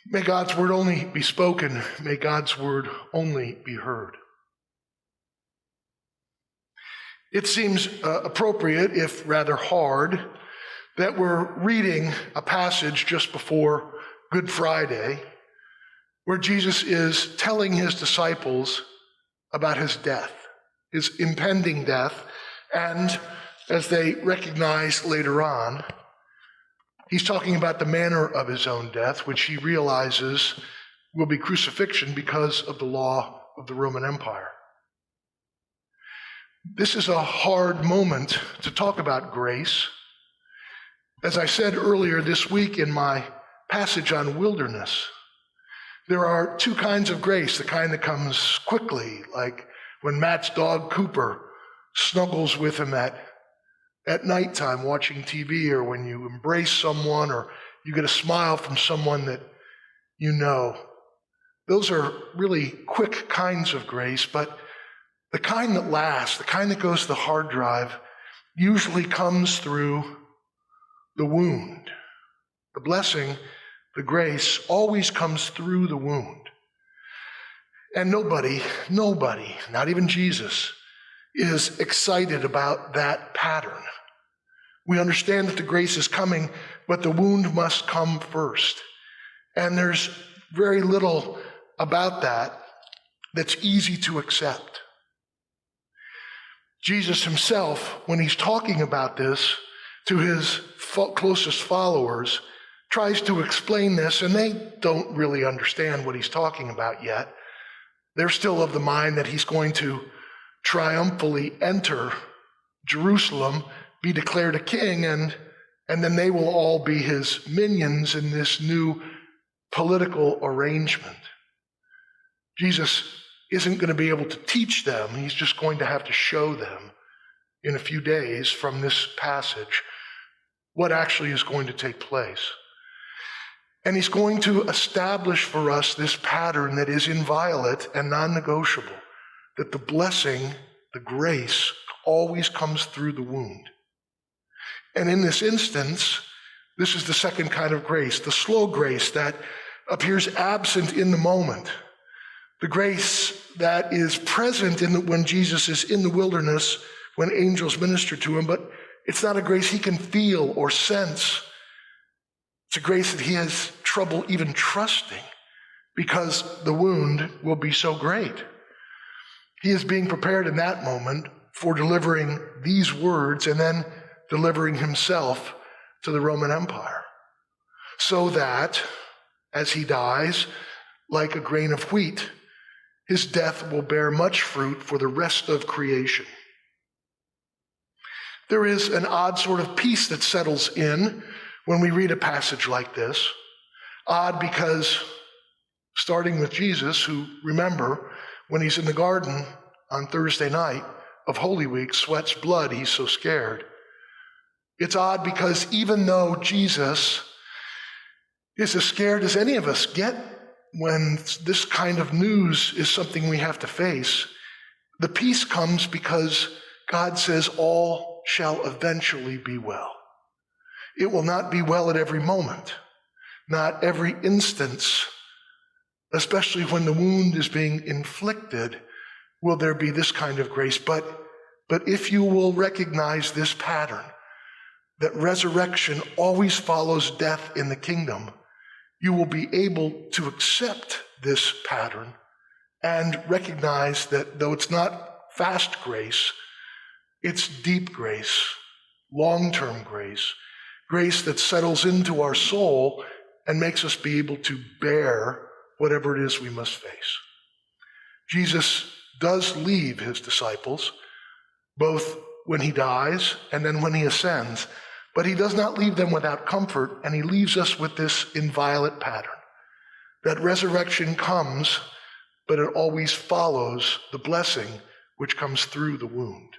May God's word only be spoken. May God's word only be heard. It seems appropriate, if rather hard, that we're reading a passage just before Good Friday where Jesus is telling his disciples about his death, his impending death, and as they recognize later on, he's talking about the manner of his own death, which he realizes will be crucifixion because of the law of the Roman Empire. This is a hard moment to talk about grace. As I said earlier this week in my passage on wilderness, there are two kinds of grace, the kind that comes quickly, like when Matt's dog Cooper snuggles with him at nighttime watching TV, or when you embrace someone, or you get a smile from someone that you know. Those are really quick kinds of grace, but the kind that lasts, the kind that goes to the hard drive, usually comes through the wound. The blessing, the grace, always comes through the wound. And nobody, not even Jesus, is excited about that pattern. We understand that the grace is coming, but the wound must come first. And there's very little about that that's easy to accept. Jesus himself, when he's talking about this to his closest followers, tries to explain this, and they don't really understand what he's talking about yet. They're still of the mind that he's going to triumphantly enter Jerusalem, be declared a king, and then they will all be his minions in this new political arrangement. Jesus isn't going to be able to teach them. He's just going to have to show them in a few days from this passage what actually is going to take place. And he's going to establish for us this pattern that is inviolate and non-negotiable, that the blessing, the grace, always comes through the wound. And in this instance, this is the second kind of grace, the slow grace that appears absent in the moment. The grace that is present when Jesus is in the wilderness, when angels minister to him, but it's not a grace he can feel or sense. It's a grace that he has trouble even trusting because the wound will be so great. He is being prepared in that moment for delivering these words and then delivering himself to the Roman Empire, so that as he dies, like a grain of wheat, his death will bear much fruit for the rest of creation. There is an odd sort of peace that settles in when we read a passage like this. Odd because, starting with Jesus, who, remember, when he's in the garden on Thursday night of Holy Week, sweats blood, he's so scared. It's odd because even though Jesus is as scared as any of us get when this kind of news is something we have to face, the peace comes because God says all shall eventually be well. It will not be well at every moment, not every instance, especially when the wound is being inflicted, will there be this kind of grace. But if you will recognize this pattern, that resurrection always follows death in the kingdom, you will be able to accept this pattern and recognize that though it's not fast grace, it's deep grace, long-term grace, grace that settles into our soul and makes us be able to bear whatever it is we must face. Jesus does leave his disciples, both when he dies and then when he ascends, but he does not leave them without comfort, and he leaves us with this inviolate pattern, that resurrection comes, but it always follows the blessing which comes through the wound.